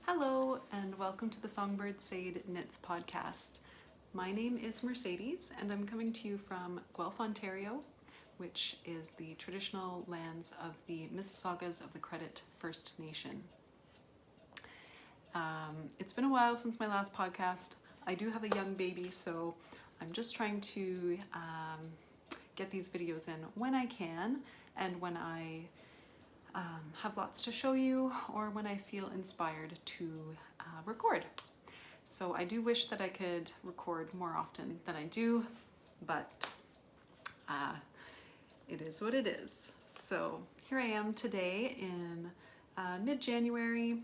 Hello and welcome to the Songbird Sade Knits podcast. My name is Mercedes and I'm coming to you from Guelph, Ontario, which is the traditional lands of the Mississaugas of the Credit First Nation. It's been a while since my last podcast. I do have a young baby, so I'm just trying to get these videos in when I can and when I have lots to show you or when I feel inspired to record. So I do wish that I could record more often than I do, but it is what it is. So here I am today in mid-January.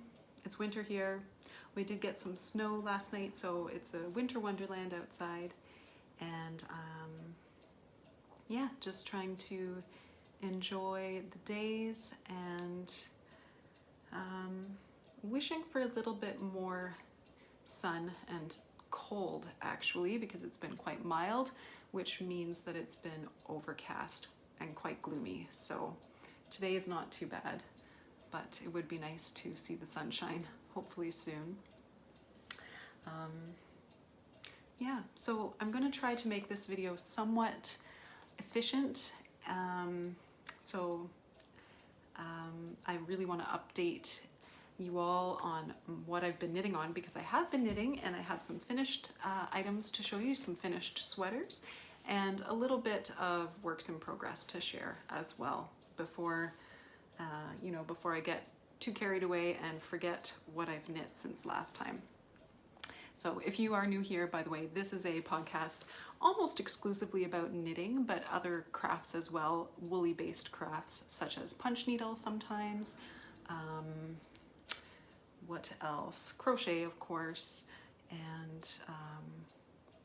It's winter here. We did get some snow last night, so it's a winter wonderland outside. And yeah, just trying to enjoy the days and wishing for a little bit more sun and cold actually, because it's been quite mild, which means that it's been overcast and quite gloomy. So today is not too bad, but it would be nice to see the sunshine hopefully soon. Yeah, so I'm going to try to make this video somewhat efficient. I really want to update you all on what I've been knitting on, because I have been knitting and I have some finished items to show you, some finished sweaters, and a little bit of works in progress to share as well before, before I get too carried away and forget what I've knit since last time. So if you are new here, by the way, this is a podcast almost exclusively about knitting, but other crafts as well, woolly based crafts such as punch needle sometimes, what else? Crochet, of course, and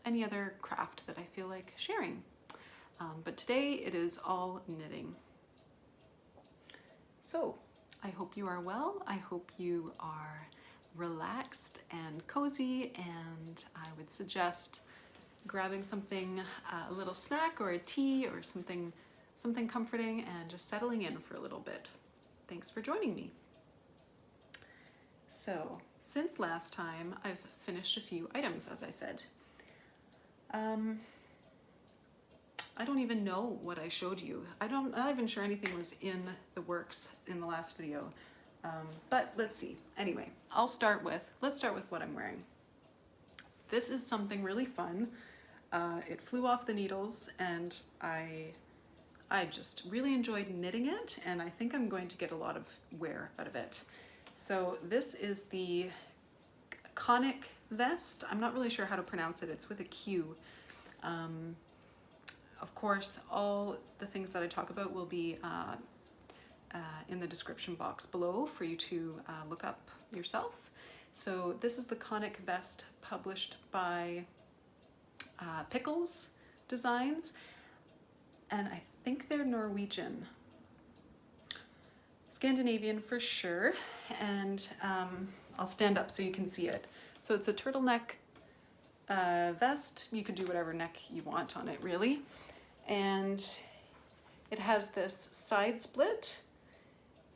any other craft that I feel like sharing. But today it is all knitting. So I hope you are well. I hope you are relaxed and cozy, and I would suggest grabbing something, a little snack or a tea or something comforting, and just settling in for a little bit. Thanks for joining me. So since last time, I've finished a few items, as I said. I don't even know what I showed you. I'm not even sure anything was in the works in the last video. But let's see. Anyway, let's start with what I'm wearing. This is something really fun. It flew off the needles and I just really enjoyed knitting it, and I think I'm going to get a lot of wear out of it. So this is the Qanik vest. I'm not really sure how to pronounce it. It's with a Q. Of course, all the things that I talk about will be in the description box below for you to look up yourself. So this is the Qanik vest published by Pickles Designs, and I think they're Norwegian. Scandinavian for sure, and I'll stand up so you can see it. So it's a turtleneck vest. You could do whatever neck you want on it really, and it has this side split,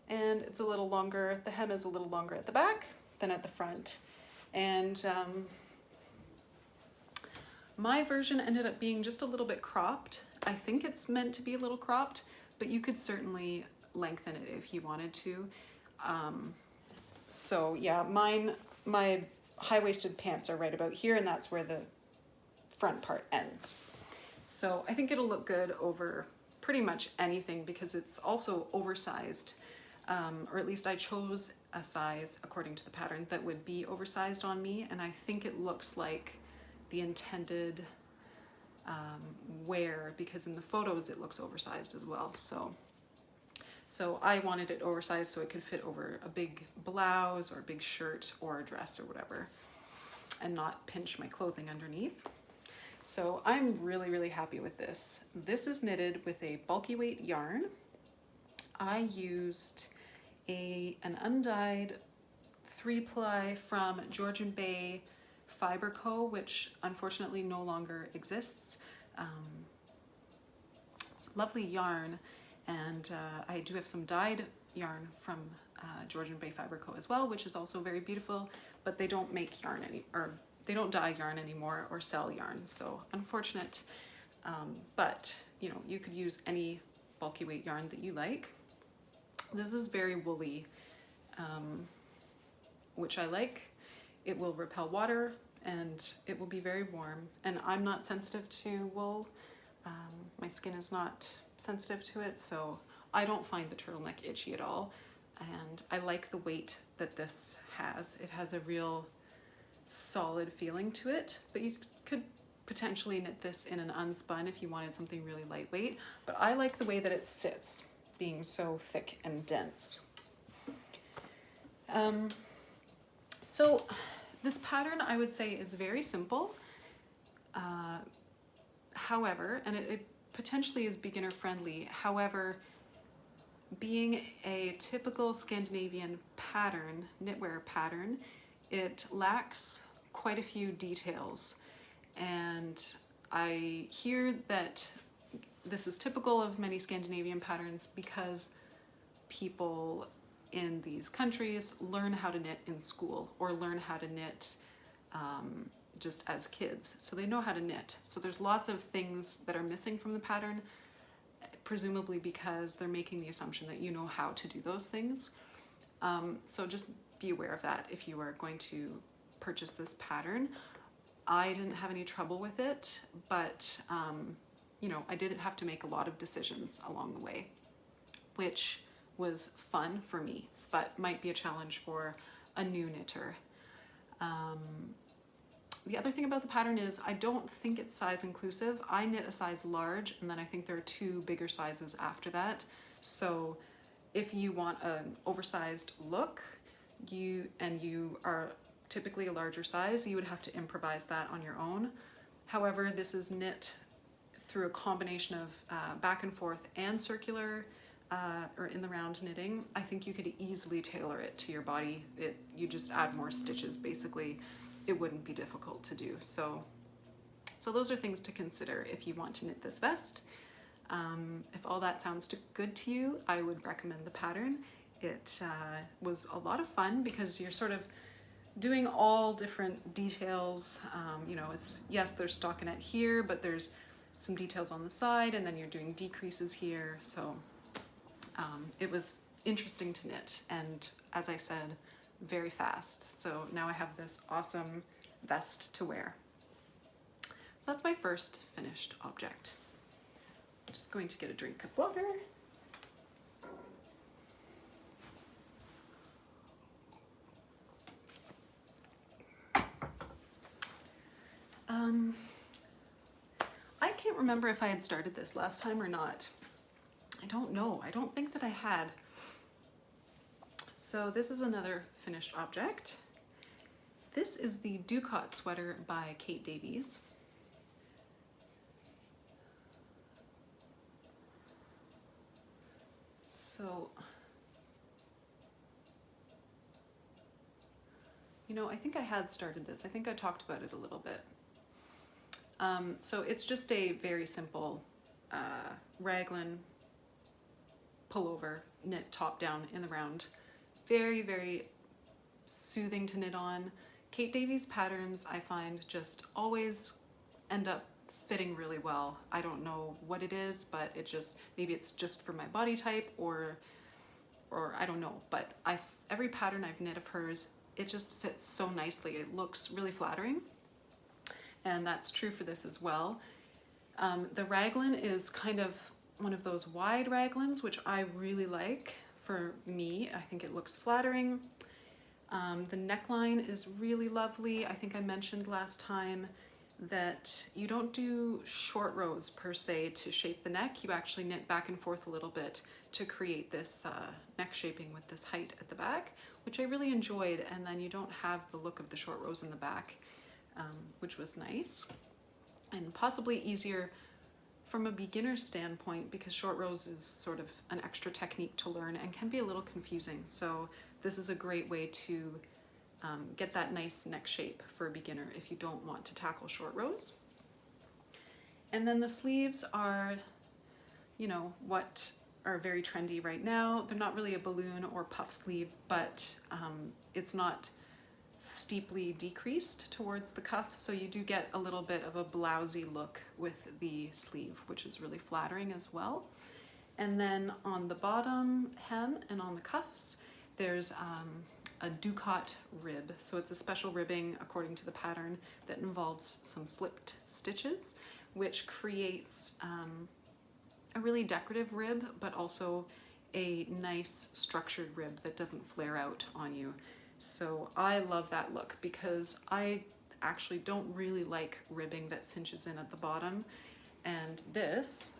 and it's a little longer. The hem is a little longer at the back than at the front, and my version ended up being just a little bit cropped. I think it's meant to be a little cropped, but you could certainly lengthen it if you wanted to. So yeah, my high-waisted pants are right about here, and that's where the front part ends. So I think it'll look good over pretty much anything, because it's also oversized, or at least I chose a size according to the pattern that would be oversized on me, and I think it looks like the intended wear, because in the photos it looks oversized as well. So I wanted it oversized so it could fit over a big blouse or a big shirt or a dress or whatever, and not pinch my clothing underneath. So I'm really, really happy with this. This is knitted with a bulky weight yarn. I used an undyed 3-ply from Georgian Bay Fibre Co., which unfortunately no longer exists. It's lovely yarn, and I do have some dyed yarn from Georgian Bay Fibre Co. as well, which is also very beautiful, but they don't make yarn or they don't dye yarn anymore or sell yarn, so unfortunate. But you know, you could use any bulky weight yarn that you like. This is very woolly, which I like. It will repel water and it will be very warm, and I'm not sensitive to wool. My skin is not sensitive to it, so I don't find the turtleneck itchy at all, and I like the weight that this has. It has a real solid feeling to it, but you could potentially knit this in an unspun if you wanted something really lightweight, but I like the way that it sits, being so thick and dense. So this pattern, I would say, is very simple. However, and it potentially is beginner friendly. However, being a typical Scandinavian pattern, knitwear pattern, it lacks quite a few details. And I hear that this is typical of many Scandinavian patterns because people in these countries learn how to knit in school or learn how to knit just as kids. So they know how to knit. So there's lots of things that are missing from the pattern, presumably because they're making the assumption that you know how to do those things. So just be aware of that if you are going to purchase this pattern. I didn't have any trouble with it, but you know, I did have to make a lot of decisions along the way, which was fun for me, but might be a challenge for a new knitter. The other thing about the pattern is I don't think it's size inclusive. I knit a size large, and then I think there are 2 bigger sizes after that. So if you want an oversized look, you are typically a larger size, you would have to improvise that on your own. However, this is knit through a combination of back and forth and circular or in the round knitting. I think you could easily tailor it to your body. You just add more stitches, basically. It wouldn't be difficult to do. So those are things to consider if you want to knit this vest. If all that sounds good to you, I would recommend the pattern. It was a lot of fun because you're sort of doing all different details. You know, yes, there's stockinette here, but there's some details on the side, and then you're doing decreases here. So it was interesting to knit, and as I said, very fast. So now I have this awesome vest to wear. So that's my first finished object. I'm just going to get a drink of water. I can't remember if I had started this last time or not. I don't know. I don't think that I had. So this is another finished object. This is the Ducat Sweater by Kate Davies. So, you know, I think I had started this. I think I talked about it a little bit. So it's just a very simple raglan pullover, knit top down in the round. Very, very soothing to knit on. Kate Davies patterns, I find, just always end up fitting really well. I don't know what it is, but it just, maybe it's just for my body type, or I don't know, but every pattern I've knit of hers, it just fits so nicely. It looks really flattering, and that's true for this as well. The raglan is kind of one of those wide raglans, which I really like. For me, I think it looks flattering. The neckline is really lovely. I think I mentioned last time that you don't do short rows per se to shape the neck. You actually knit back and forth a little bit to create this neck shaping with this height at the back, which I really enjoyed, and then you don't have the look of the short rows in the back, which was nice and possibly easier from a beginner standpoint, because short rows is sort of an extra technique to learn and can be a little confusing. So this is a great way to get that nice neck shape for a beginner if you don't want to tackle short rows. And then the sleeves are, you know, what are very trendy right now. They're not really a balloon or puff sleeve, but it's not steeply decreased towards the cuff, so you do get a little bit of a blousy look with the sleeve, which is really flattering as well. And then on the bottom hem and on the cuffs, there's a Ducat rib. So it's a special ribbing according to the pattern that involves some slipped stitches, which creates a really decorative rib, but also a nice structured rib that doesn't flare out on you. So I love that look because I actually don't really like ribbing that cinches in at the bottom. And this,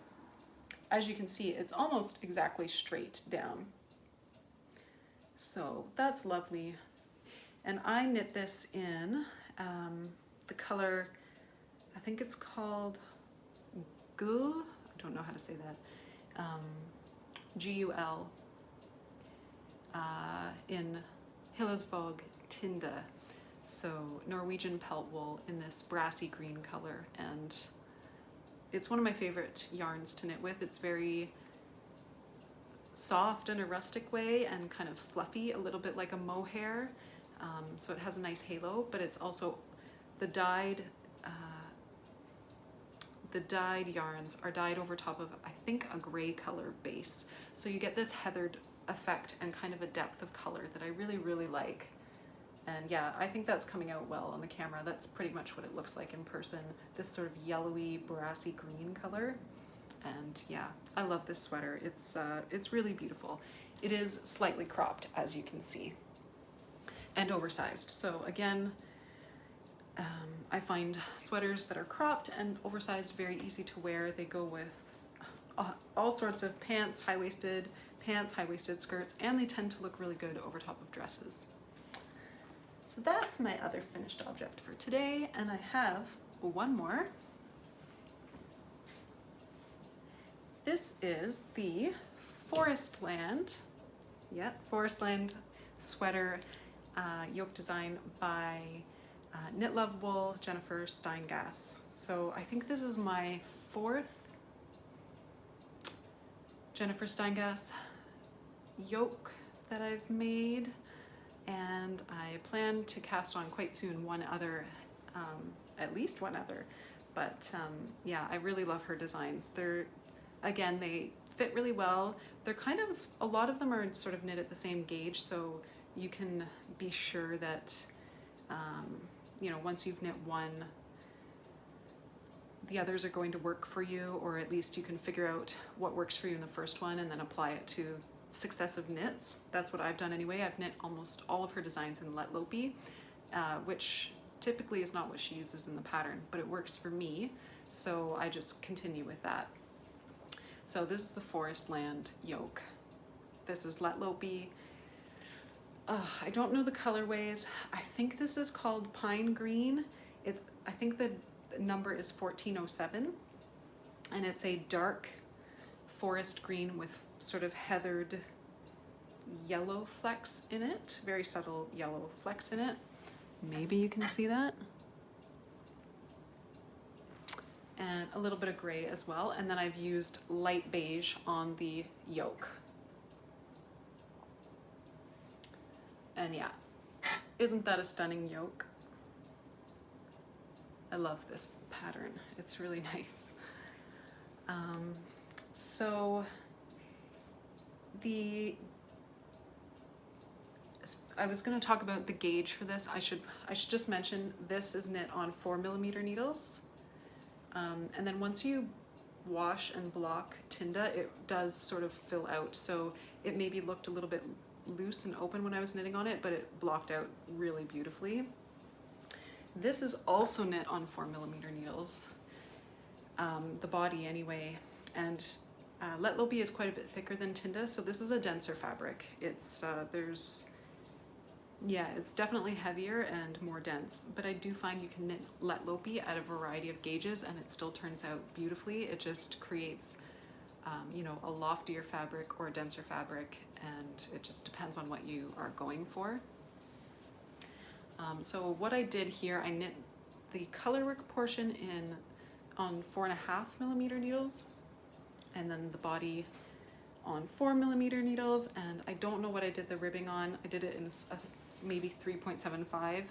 as you can see, it's almost exactly straight down. So that's lovely. And I knit this in the color, I think it's called Gul, I don't know how to say that, G-U-L, in Hillesväg Tinde. So Norwegian pelt wool in this brassy green color, and it's one of my favorite yarns to knit with. It's very soft in a rustic way and kind of fluffy, a little bit like a mohair. So it has a nice halo, but it's also the dyed yarns are dyed over top of, I think, a gray color base. So you get this heathered effect and kind of a depth of color that I really, really like. And yeah, I think that's coming out well on the camera. That's pretty much what it looks like in person. This sort of yellowy, brassy green color. And yeah, I love this sweater. It's really beautiful. It is slightly cropped, as you can see, and oversized. So again, I find sweaters that are cropped and oversized very easy to wear. They go with all sorts of pants, high-waisted skirts, and they tend to look really good over top of dresses. So that's my other finished object for today, and I have one more. This is the Forestland Sweater yoke design by Knit.love.wool, Jennifer Steingass. So I think this is my 4th Jennifer Steingass yoke that I've made, and I plan to cast on quite soon one other, at least one other. But yeah, I really love her designs. Again, they fit really well. They're kind of, a lot of them are sort of knit at the same gauge, so you can be sure that, you know, once you've knit one, the others are going to work for you, or at least you can figure out what works for you in the first one and then apply it to successive knits. That's what I've done anyway. I've knit almost all of her designs in Lett Lopi, which typically is not what she uses in the pattern, but it works for me, so I just continue with that. So this is the Forestland yoke. This is Lett Lopi. I don't know the colorways. I think this is called Pine Green. I think the number is 1407, and it's a dark forest green with sort of heathered yellow flecks in it, very subtle yellow flecks in it. Maybe you can see that. And a little bit of gray as well. And then I've used light beige on the yoke. And yeah, isn't that a stunning yoke? I love this pattern. It's really nice. So I was going to talk about the gauge for this. I should just mention this is knit on 4mm needles. And then once you wash and block Tinde, it does sort of fill out. So it maybe looked a little bit loose and open when I was knitting on it, but it blocked out really beautifully. This is also knit on 4mm needles, the body anyway, and Lett Lopi is quite a bit thicker than Tinde, so this is a denser fabric. It's it's definitely heavier and more dense, but I do find you can knit Lett Lopi at a variety of gauges and it still turns out beautifully. It just creates you know, a loftier fabric or a denser fabric, and it just depends on what you are going for. So what I did here, I knit the colorwork portion on 4.5mm needles, and then the body on 4mm needles, and I don't know what I did the ribbing on. I did it in maybe 3.75,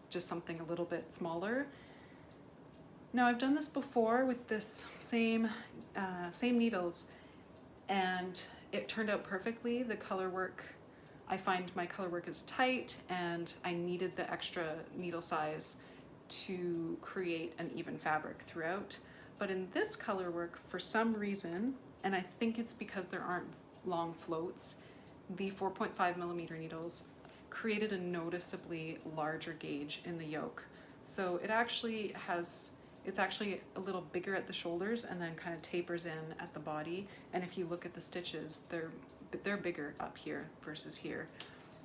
just something a little bit smaller. Now I've done this before with this same needles, and it turned out perfectly. The color work, I find my color work is tight, and I needed the extra needle size to create an even fabric throughout. But in this color work, for some reason, and I think it's because there aren't long floats, the 4.5mm needles created a noticeably larger gauge in the yoke. So it actually it's actually a little bigger at the shoulders and then kind of tapers in at the body. And if you look at the stitches, they're bigger up here versus here.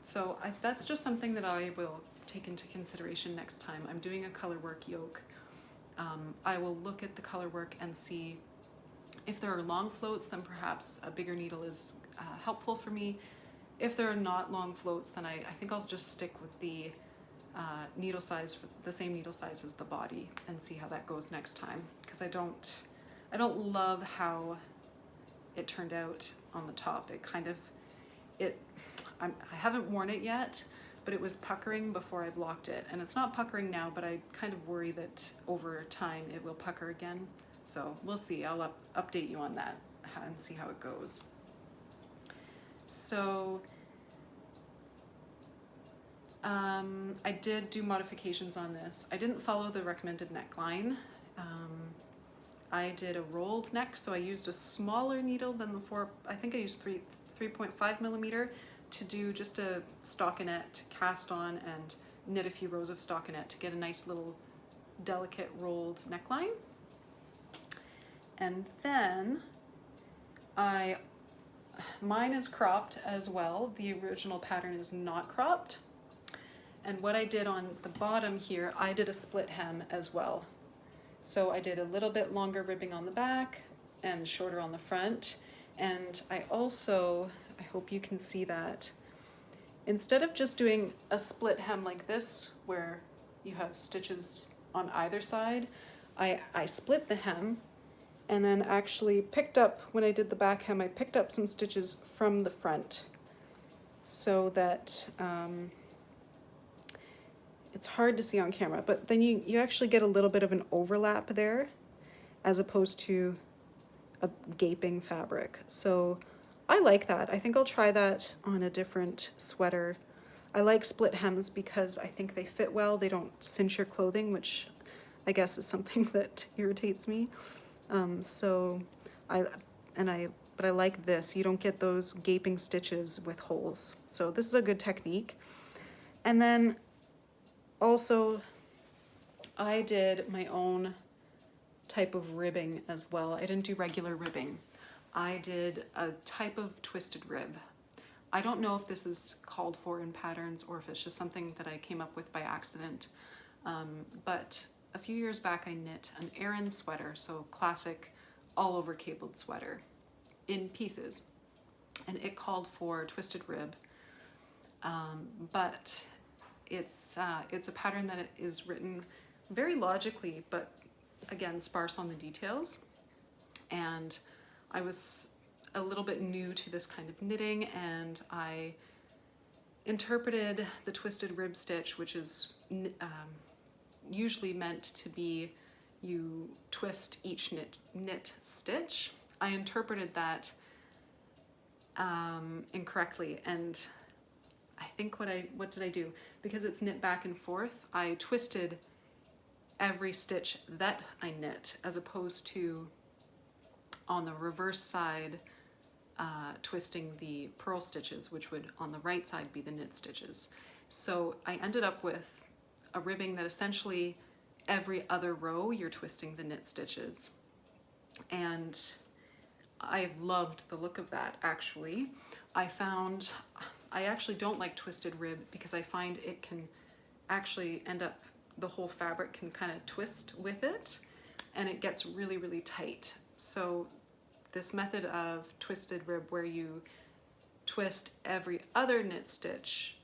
So that's just something that I will take into consideration next time I'm doing a color work yoke. I will look at the color work and see if there are long floats, then perhaps a bigger needle is helpful for me. If there are not long floats, then I think I'll just stick with the needle size, the same needle size as the body, and see how that goes next time. Because I don't love how it turned out on the top. I haven't worn it yet, but it was puckering before I blocked it, and it's not puckering now, but I kind of worry that over time it will pucker again. So we'll see. I'll update you on that and see how it goes. So I did do modifications on this. I didn't follow the recommended neckline. I did a rolled neck, so I used a smaller needle than I think I used 3.5mm to do just a stockinette cast on and knit a few rows of stockinette to get a nice little delicate rolled neckline. And then mine is cropped as well. The original pattern is not cropped. And what I did on the bottom here, I did a split hem as well. So I did a little bit longer ribbing on the back and shorter on the front. And I hope you can see that, instead of just doing a split hem like this, where you have stitches on either side, I split the hem and then actually picked up, when I did the back hem, I picked up some stitches from the front so that it's hard to see on camera, but then you actually get a little bit of an overlap there as opposed to a gaping fabric. So I like that. I think I'll try that on a different sweater. I like split hems because I think they fit well. They don't cinch your clothing, which I guess is something that irritates me. But I like this. You don't get those gaping stitches with holes. So this is a good technique. And then also, I did my own type of ribbing as well. I didn't do regular ribbing. I did a type of twisted rib. I don't know if this is called for in patterns or if it's just something that I came up with by accident. But a few years back I knit an Aran sweater, so classic all over cabled sweater in pieces. And it called for twisted rib. But it's a pattern that is written very logically, but again, sparse on the details. And I was a little bit new to this kind of knitting, and I interpreted the twisted rib stitch, which is usually meant to be you twist each knit stitch. I interpreted that incorrectly, and I think what did I do? Because it's knit back and forth, I twisted every stitch that I knit, as opposed to on the reverse side twisting the purl stitches, which would on the right side be the knit stitches. So I ended up with a ribbing that essentially every other row you're twisting the knit stitches. And I loved the look of that, actually. I actually don't like twisted rib because I find it can actually end up, the whole fabric can kind of twist with it and it gets really, really tight. So this method of twisted rib, where you twist every other knit stitch,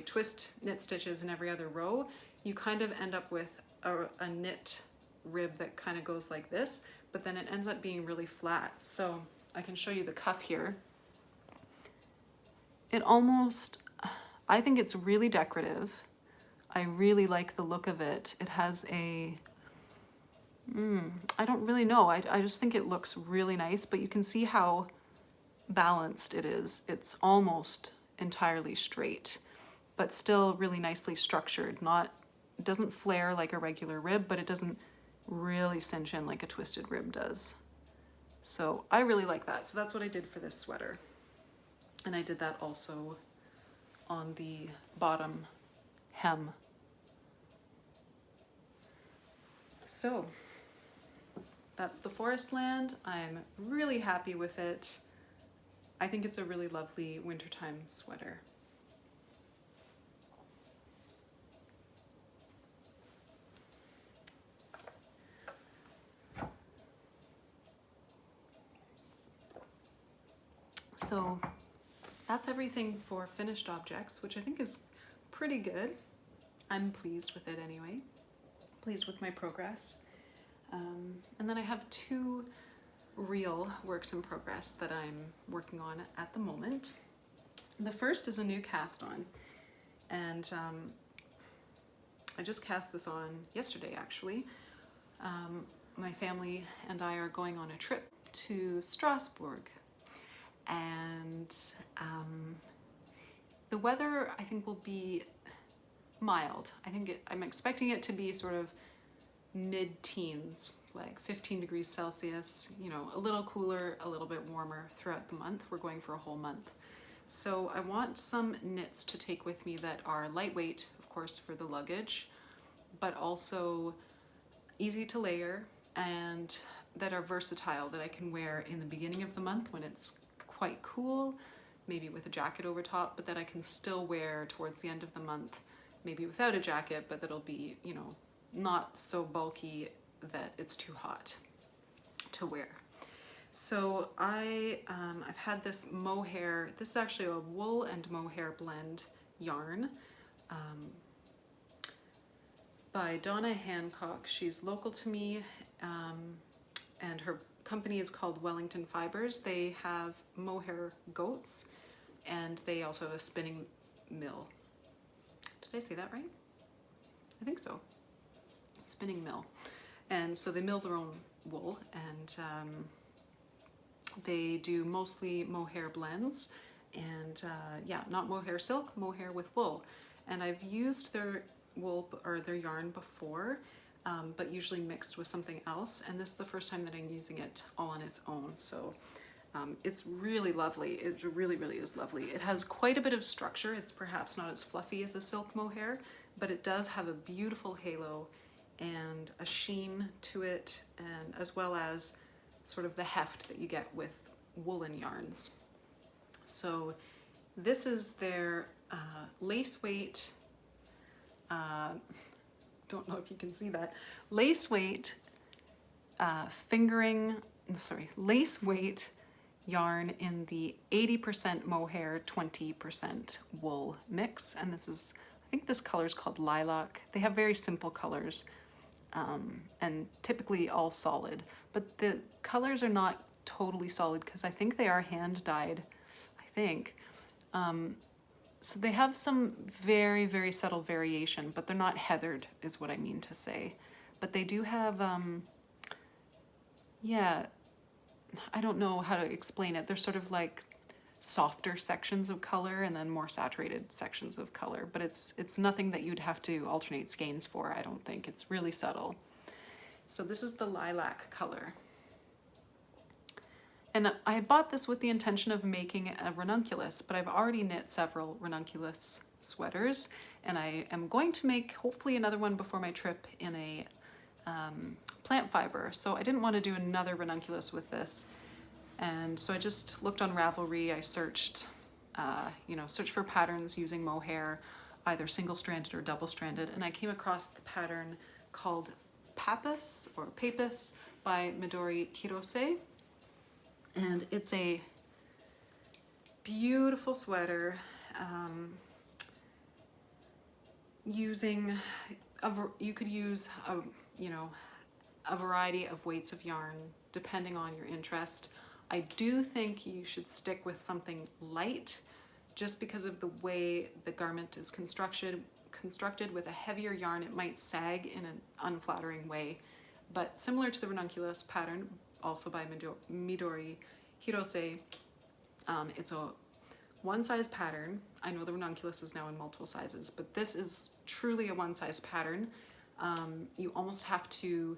twist knit stitches in every other row, you kind of end up with a knit rib that kind of goes like this, but then it ends up being really flat. So I can show you the cuff here. It almost, I think it's really decorative. I really like the look of it. It has a, I don't really know. I just think it looks really nice, but you can see how balanced it is. It's almost entirely straight, but still really nicely structured. It doesn't flare like a regular rib, but it doesn't really cinch in like a twisted rib does. So I really like that. So that's what I did for this sweater. And I did that also on the bottom hem. So that's the Forestland. I'm really happy with it. I think it's a really lovely wintertime sweater. So that's everything for finished objects, which I think is pretty good. I'm pleased with it anyway, pleased with my progress. And then I have 2 real works in progress that I'm working on at the moment. The first is a new cast on, and I just cast this on yesterday actually. My family and I are going on a trip to Strasbourg, and the weather I think will be mild. I'm expecting it to be sort of mid-teens, like 15 degrees Celsius, you know, a little cooler, a little bit warmer throughout the month. We're going for a whole month. So I want some knits to take with me that are lightweight, of course, for the luggage, but also easy to layer and that are versatile, that I can wear in the beginning of the month when it's quite cool, maybe with a jacket over top, but that I can still wear towards the end of the month, maybe without a jacket, but that'll be, you know, not so bulky that it's too hot to wear. So I've had this mohair. This is actually a wool and mohair blend yarn by Donna Hancock. She's local to me, and her company is called Wellington Fibres. They have mohair goats, and they also have a spinning mill. Did I say that right? I think so. Spinning mill. And so they mill their own wool, and they do mostly mohair blends, and yeah, not mohair silk, mohair with wool. And I've used their wool or their yarn before, but usually mixed with something else, and this is the first time that I'm using it all on its own. So it's really lovely. It really, really is lovely. It has quite a bit of structure. It's perhaps not as fluffy as a silk mohair, but it does have a beautiful halo and a sheen to it, and as well as sort of the heft that you get with woolen yarns. So this is their lace weight, don't know if you can see that, lace weight lace weight yarn in the 80% mohair, 20% wool mix. And this is, I think this color is called lilac. They have very simple colors, and typically all solid, but the colors are not totally solid because I think they are hand dyed, I think. So they have some very, very subtle variation, but they're not heathered is what I mean to say. But they do have, yeah, I don't know how to explain it. They're sort of like softer sections of color and then more saturated sections of color, but it's nothing that you'd have to alternate skeins for, I don't think. It's really subtle. So this is the lilac color. And I had bought this with the intention of making a ranunculus, but I've already knit several ranunculus sweaters, and I am going to make hopefully another one before my trip in a plant fiber. So I didn't want to do another ranunculus with this. And so I just looked on Ravelry. I searched, searched for patterns using mohair, either single-stranded or double-stranded, and I came across the pattern called Pappus or Pappus by Midori Hirose. And it's a beautiful sweater using, you could use a variety of weights of yarn depending on your interest. I do think you should stick with something light just because of the way the garment is constructed with a heavier yarn. It might sag in an unflattering way, but similar to the ranunculus pattern, also by Midori Hirose, it's a one size pattern. I know the ranunculus is now in multiple sizes, but this is truly a one size pattern. You almost have to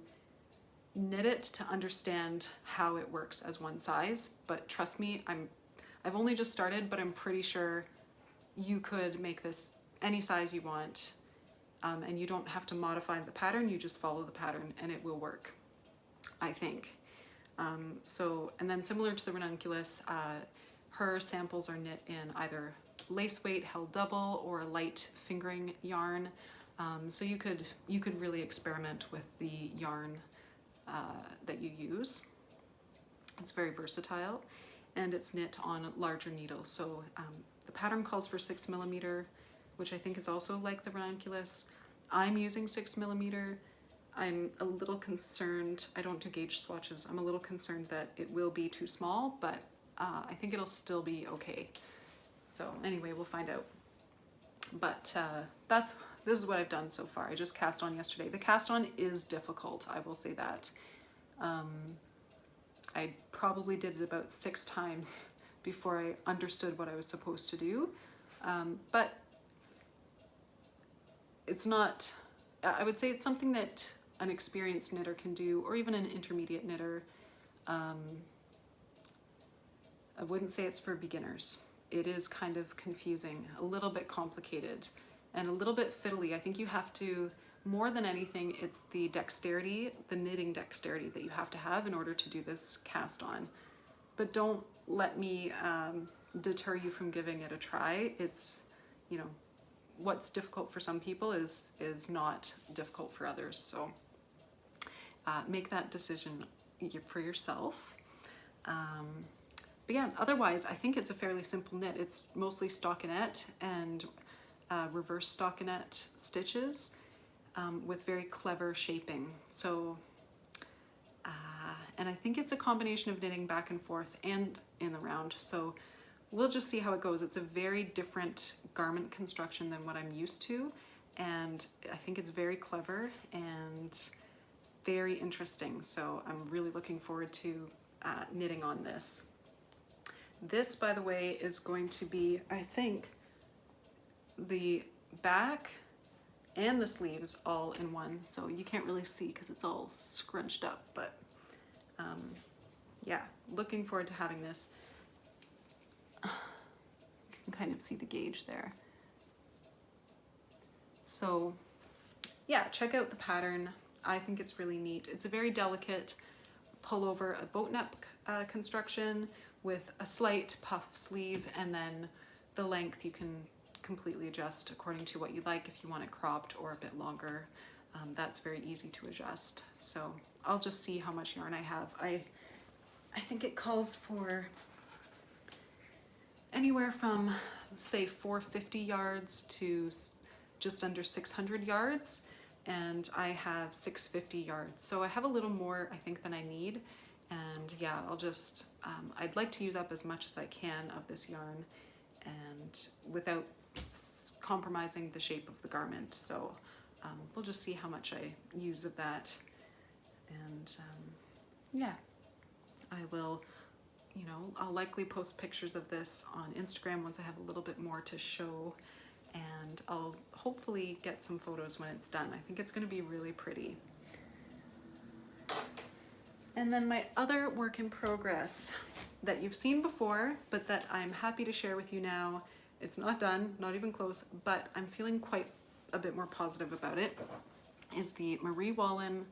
knit it to understand how it works as one size, but trust me, I've only just started, but I'm pretty sure you could make this any size you want, and you don't have to modify the pattern, you just follow the pattern and it will work, I think. And then similar to the ranunculus, her samples are knit in either lace weight held double or a light fingering yarn. So you could really experiment with the yarn that you use. It's very versatile, and it's knit on larger needles. So the pattern calls for 6mm, which I think is also like the ranunculus. I'm using 6mm. I'm a little concerned, I don't do gauge swatches, I'm a little concerned that it will be too small, but I think it'll still be okay. So anyway, we'll find out. But this is what I've done so far. I just cast on yesterday. The cast on is difficult, I will say that. I probably did it about 6 times before I understood what I was supposed to do. But it's not, I would say it's something that an experienced knitter can do, or even an intermediate knitter. I wouldn't say it's for beginners. It is kind of confusing, a little bit complicated, and a little bit fiddly. I think you have to, more than anything, it's the dexterity, the knitting dexterity that you have to have in order to do this cast on. But don't let me deter you from giving it a try. It's, you know, what's difficult for some people is not difficult for others. So make that decision for yourself. But yeah, otherwise, I think it's a fairly simple knit. It's mostly stockinette and reverse stockinette stitches with very clever shaping. So, and I think it's a combination of knitting back and forth and in the round. So we'll just see how it goes. It's a very different garment construction than what I'm used to. And I think it's very clever and very interesting. So I'm really looking forward to knitting on this. This, by the way, is going to be, I think, the back and the sleeves all in one. So you can't really see because it's all scrunched up, but yeah, looking forward to having this. You can kind of see the gauge there. So yeah, check out the pattern. I think it's really neat. It's a very delicate pullover, a boat neck construction with a slight puff sleeve, and then the length you can completely adjust according to what you like. If you want it cropped or a bit longer, that's very easy to adjust. So I'll just see how much yarn I have. I think it calls for anywhere from, say, 450 yards to just under 600 yards, and I have 650 yards. So I have a little more, I think, than I need. And yeah, I'll just, I'd like to use up as much as I can of this yarn and without compromising the shape of the garment. So we'll just see how much I use of that. And yeah, I will, you know, I'll likely post pictures of this on Instagram once I have a little bit more to show, and I'll hopefully get some photos when it's done. I think it's going to be really pretty. And then my other work in progress that you've seen before, but that I'm happy to share with you now. It's not done, not even close, but I'm feeling quite a bit more positive about it, is the Marie Wallen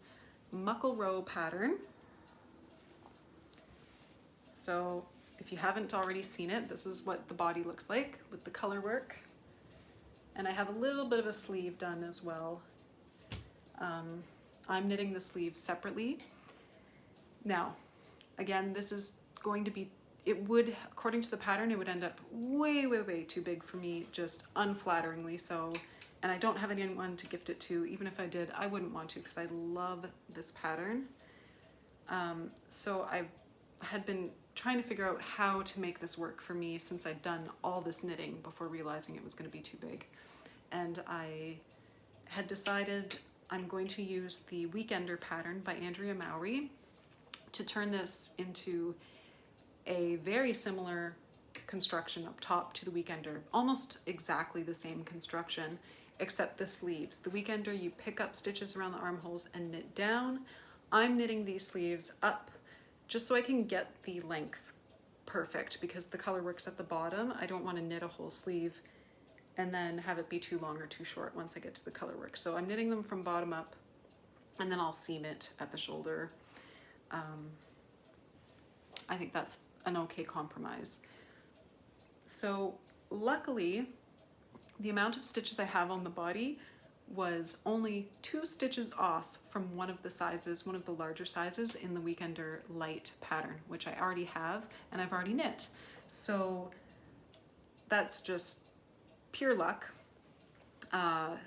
Muckle Roe pattern. So if you haven't already seen it, this is what the body looks like with the color work. And I have a little bit of a sleeve done as well. I'm knitting the sleeves separately. Now, again, this is going to be, it would, according to the pattern, it would end up way, way, way too big for me, just unflatteringly so. And I don't have anyone to gift it to. Even if I did, I wouldn't want to because I love this pattern. So I had been trying to figure out how to make this work for me since I'd done all this knitting before realizing it was going to be too big. And I had decided I'm going to use the Weekender pattern by Andrea Mowry to turn this into a very similar construction up top to the Weekender, almost exactly the same construction, except the sleeves. The Weekender, you pick up stitches around the armholes and knit down. I'm knitting these sleeves up just so I can get the length perfect, because the color works at the bottom. I don't want to knit a whole sleeve and then have it be too long or too short once I get to the color work. So I'm knitting them from bottom up, and then I'll seam it at the shoulder. I think that's an okay compromise. So luckily, the amount of stitches I have on the body was only 2 stitches off from one of the sizes, one of the larger sizes in the Weekender light pattern, which I already have and I've already knit. So that's just pure luck. I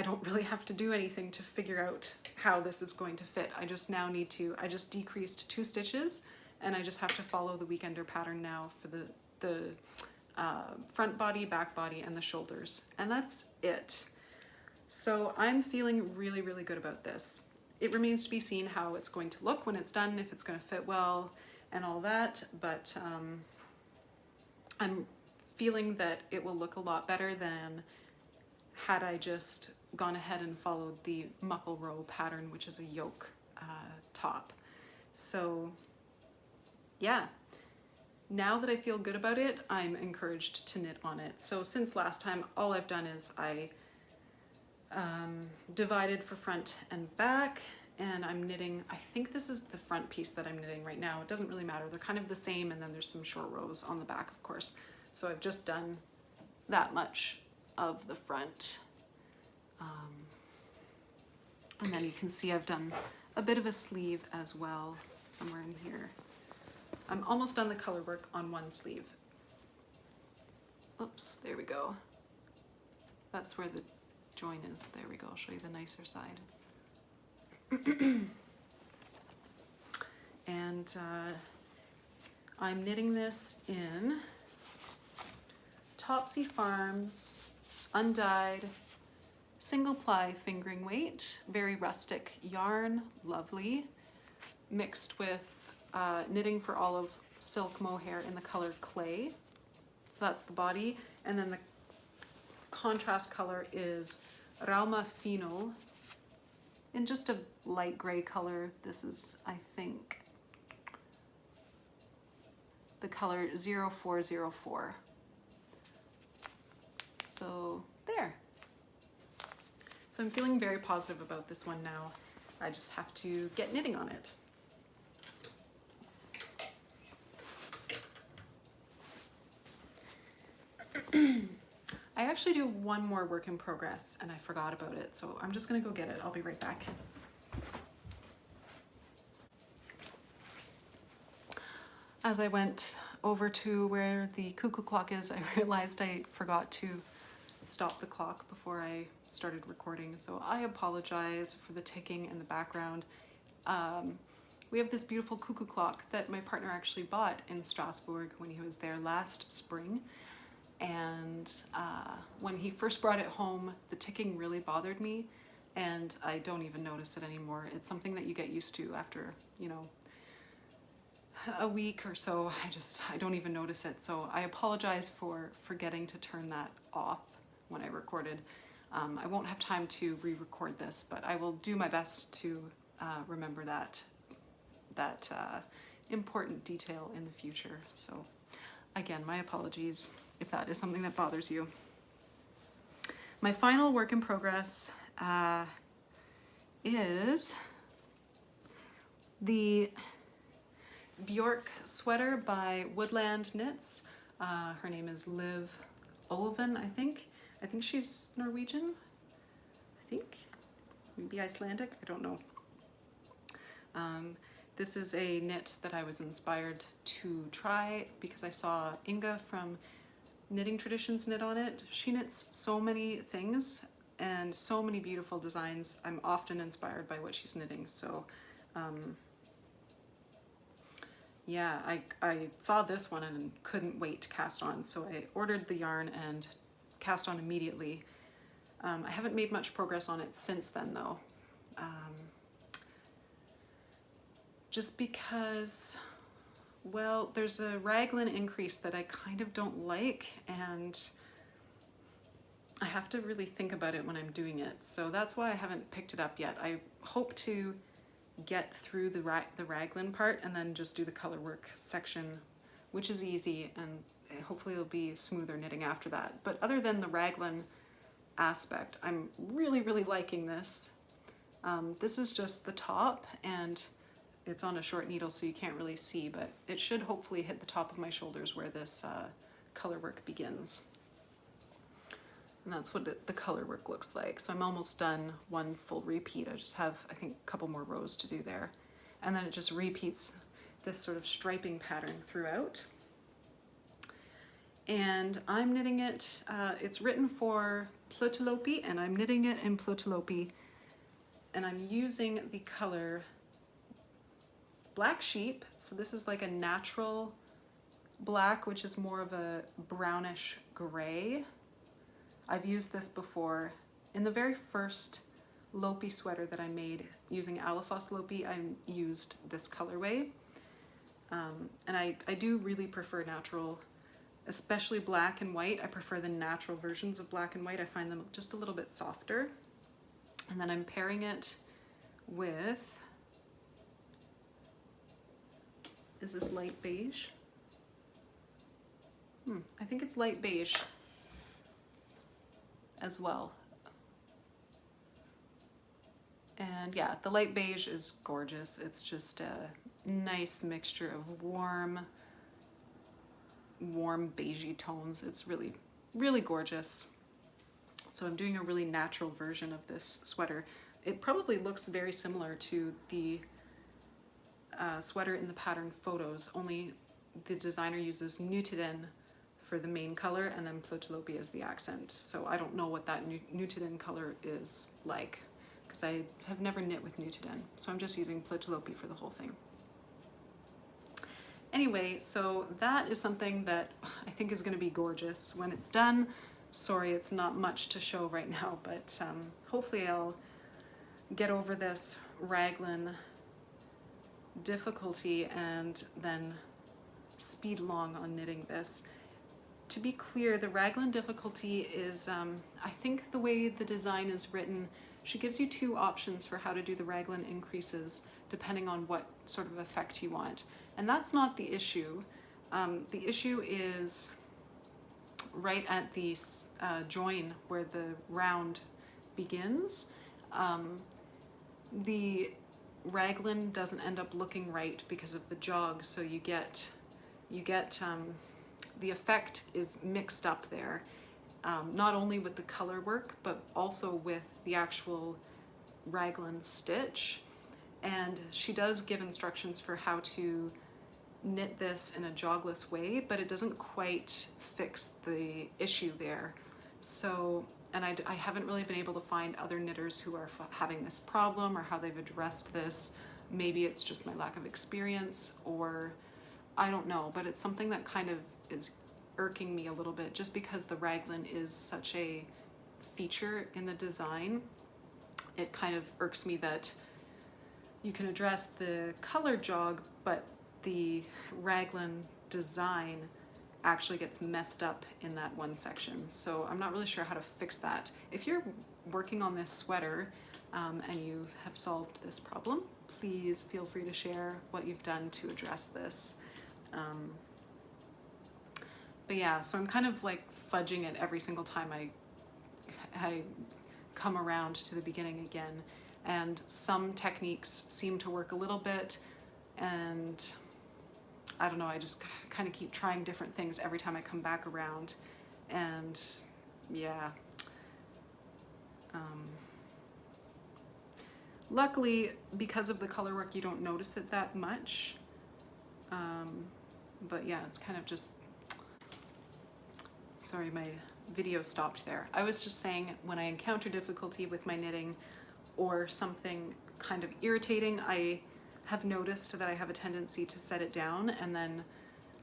don't really have to do anything to figure out how this is going to fit. I just now need to, I just decreased 2 stitches, and I just have to follow the Weekender pattern now for the front body, back body, and the shoulders. And that's it. So I'm feeling really, really good about this. It remains to be seen how it's going to look when it's done, if it's going to fit well and all that, but I'm feeling that it will look a lot better than had I just gone ahead and followed the Muckle Roe pattern, which is a yoke top. So yeah, now that I feel good about it, I'm encouraged to knit on it. So since last time, all I've done is I divided for front and back, and I'm knitting, I think this is the front piece that I'm knitting right now. It doesn't really matter. They're kind of the same, and then there's some short rows on the back, of course. So I've just done that much of the front. And then you can see I've done a bit of a sleeve as well, somewhere in here. I'm almost done the color work on one sleeve. Oops, there we go. That's where the join is. There we go. I'll show you the nicer side. And I'm knitting this in Topsy Farms undyed single ply fingering weight, very rustic yarn, lovely, mixed with knitting for olive silk mohair in the color clay. So that's the body, and then the contrast color is Rauma Finull in just a light gray color. This is, I think, the color 0404. So there. So I'm feeling very positive about this one now. I just have to get knitting on it. I actually do one more work in progress and I forgot about it, so I'm just gonna go get it. I'll be right back. As I went over to where the cuckoo clock is, I realized I forgot to stop the clock before I started recording, so I apologize for the ticking in the background. We have this beautiful cuckoo clock that my partner actually bought in Strasbourg when he was there last spring. And when he first brought it home, the ticking really bothered me, and I don't even notice it anymore. It's something that you get used to after, you know, a week or so. I don't even notice it. So I apologize for forgetting to turn that off when I recorded. I won't have time to re-record this, but I will do my best to remember that important detail in the future. So again, my apologies if that is something that bothers you. My final work in progress is the Bjork sweater by Woodland Knits. Her name is Liv Olven, I think. I think she's Norwegian, I think. Maybe Icelandic, I don't know. This is a knit that I was inspired to try because I saw Inga from Knitting Traditions knit on it. She knits so many things and so many beautiful designs. I'm often inspired by what she's knitting, so yeah, I saw this one and couldn't wait to cast on, so I ordered the yarn and cast on immediately. I haven't made much progress on it since then though. Just because, well, there's a raglan increase that I kind of don't like, and I have to really think about it when I'm doing it. So that's why I haven't picked it up yet. I hope to get through the raglan part and then just do the color work section, which is easy, and hopefully it'll be smoother knitting after that. But other than the raglan aspect, I'm really, really liking this. This is just the top, and it's on a short needle so you can't really see, but it should hopefully hit the top of my shoulders where this color work begins. And that's what the color work looks like. So I'm almost done one full repeat. I just have, I think, a couple more rows to do there. And then it just repeats this sort of striping pattern throughout. And I'm knitting it, it's written for plötulopi, and I'm knitting it in plötulopi. And I'm using the color Black Sheep. So this is like a natural black, which is more of a brownish gray. I've used this before. In the very first Lopi sweater that I made using Alaphos Lopi, I used this colorway. And I do really prefer natural, especially black and white. I prefer the natural versions of black and white. I find them just a little bit softer. And then I'm pairing it with, is this light beige? I think it's light beige as well. And yeah, the light beige is gorgeous. It's just a nice mixture of warm beigey tones. It's really, really gorgeous. So I'm doing a really natural version of this sweater. It probably looks very similar to the sweater in the pattern photos, only the designer uses Knit.love.wool for the main color and then plötulopi as the accent. So I don't know what that Knit.love.wool color is like, because I have never knit with Knit.love.wool. So I'm just using plötulopi for the whole thing. Anyway, so that is something that I think is going to be gorgeous when it's done. Sorry, it's not much to show right now, but hopefully I'll get over this raglan difficulty and then speed along on knitting this. To be clear, the raglan difficulty is, I think the way the design is written, she gives you two options for how to do the raglan increases depending on what sort of effect you want. And that's not the issue. The issue is right at the join where the round begins. The raglan doesn't end up looking right because of the jog, so you get the effect is mixed up there, not only with the color work but also with the actual raglan stitch. And she does give instructions for how to knit this in a jogless way, but it doesn't quite fix the issue there. So, and I haven't really been able to find other knitters who are having this problem or how they've addressed this. Maybe it's just my lack of experience, or I don't know, but it's something that kind of is irking me a little bit just because the raglan is such a feature in the design. It kind of irks me that you can address the color jog, but the raglan design actually gets messed up in that one section. So I'm not really sure how to fix that. If you're working on this sweater and you have solved this problem, please feel free to share what you've done to address this. But yeah, so I'm kind of like fudging it every single time I come around to the beginning again. And some techniques seem to work a little bit, and I don't know, I just kind of keep trying different things every time I come back around. And yeah. Luckily, because of the color work, you don't notice it that much. But yeah, it's kind of just, sorry, my video stopped there. I was just saying, when I encounter difficulty with my knitting or something kind of irritating, I have noticed that I have a tendency to set it down and then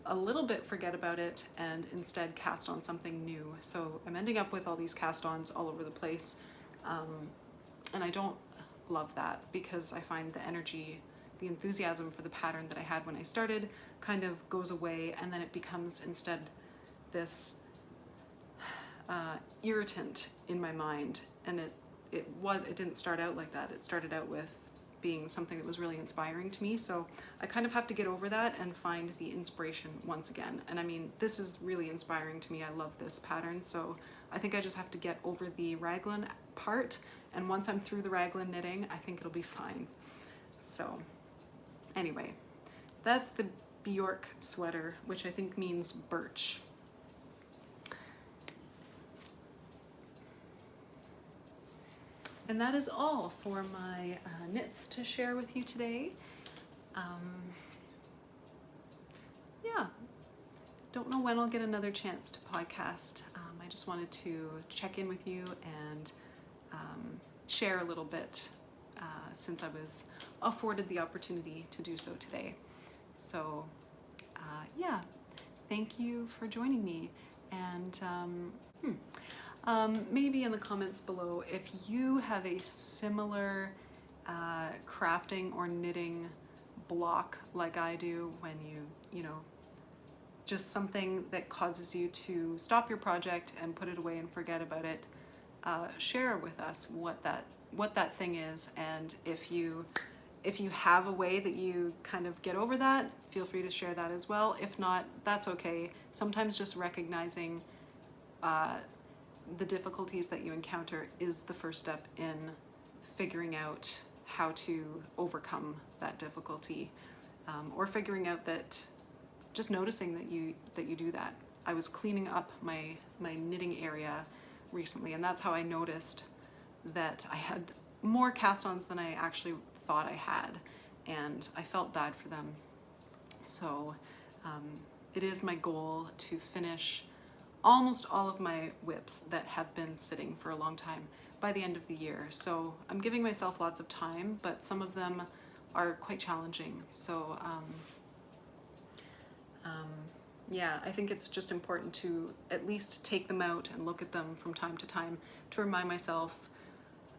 a little bit forget about it and instead cast on something new. So I'm ending up with all these cast-ons all over the place, and I don't love that because I find the energy, the enthusiasm for the pattern that I had when I started kind of goes away, and then it becomes instead this irritant in my mind. And it didn't start out like that. It started out with being something that was really inspiring to me. So I kind of have to get over that and find the inspiration once again. And I mean, this is really inspiring to me. I love this pattern. So I think I just have to get over the raglan part. And once I'm through the raglan knitting, I think it'll be fine. So anyway, that's the Bjork sweater, which I think means birch. And that is all for my knits to share with you today. Yeah, don't know when I'll get another chance to podcast. I just wanted to check in with you and share a little bit since I was afforded the opportunity to do so today. So yeah, thank you for joining me. And maybe in the comments below, if you have a similar crafting or knitting block like I do, when you know, just something that causes you to stop your project and put it away and forget about it, share with us what that thing is. And if you have a way that you kind of get over that, feel free to share that as well. If not, that's okay. Sometimes just recognizing the difficulties that you encounter is the first step in figuring out how to overcome that difficulty, or figuring out that, just noticing that you do that. I was cleaning up my knitting area recently, and that's how I noticed that I had more cast-ons than I actually thought I had, and I felt bad for them. So it is my goal to finish almost all of my whips that have been sitting for a long time by the end of the year. So I'm giving myself lots of time, but some of them are quite challenging. So yeah, I think it's just important to at least take them out and look at them from time to time to remind myself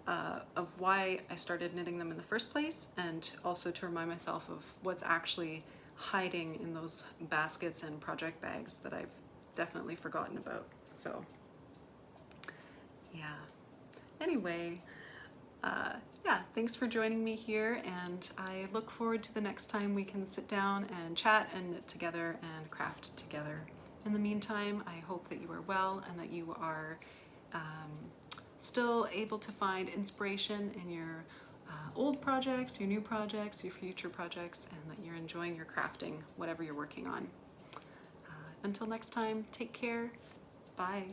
of why I started knitting them in the first place, and also to remind myself of what's actually hiding in those baskets and project bags that I've definitely forgotten about. So yeah, anyway, yeah, thanks for joining me here, and I look forward to the next time we can sit down and chat and knit together and craft together. In the meantime, I hope that you are well and that you are still able to find inspiration in your old projects, your new projects, your future projects, and that you're enjoying your crafting, whatever you're working on. Until next time, take care. Bye.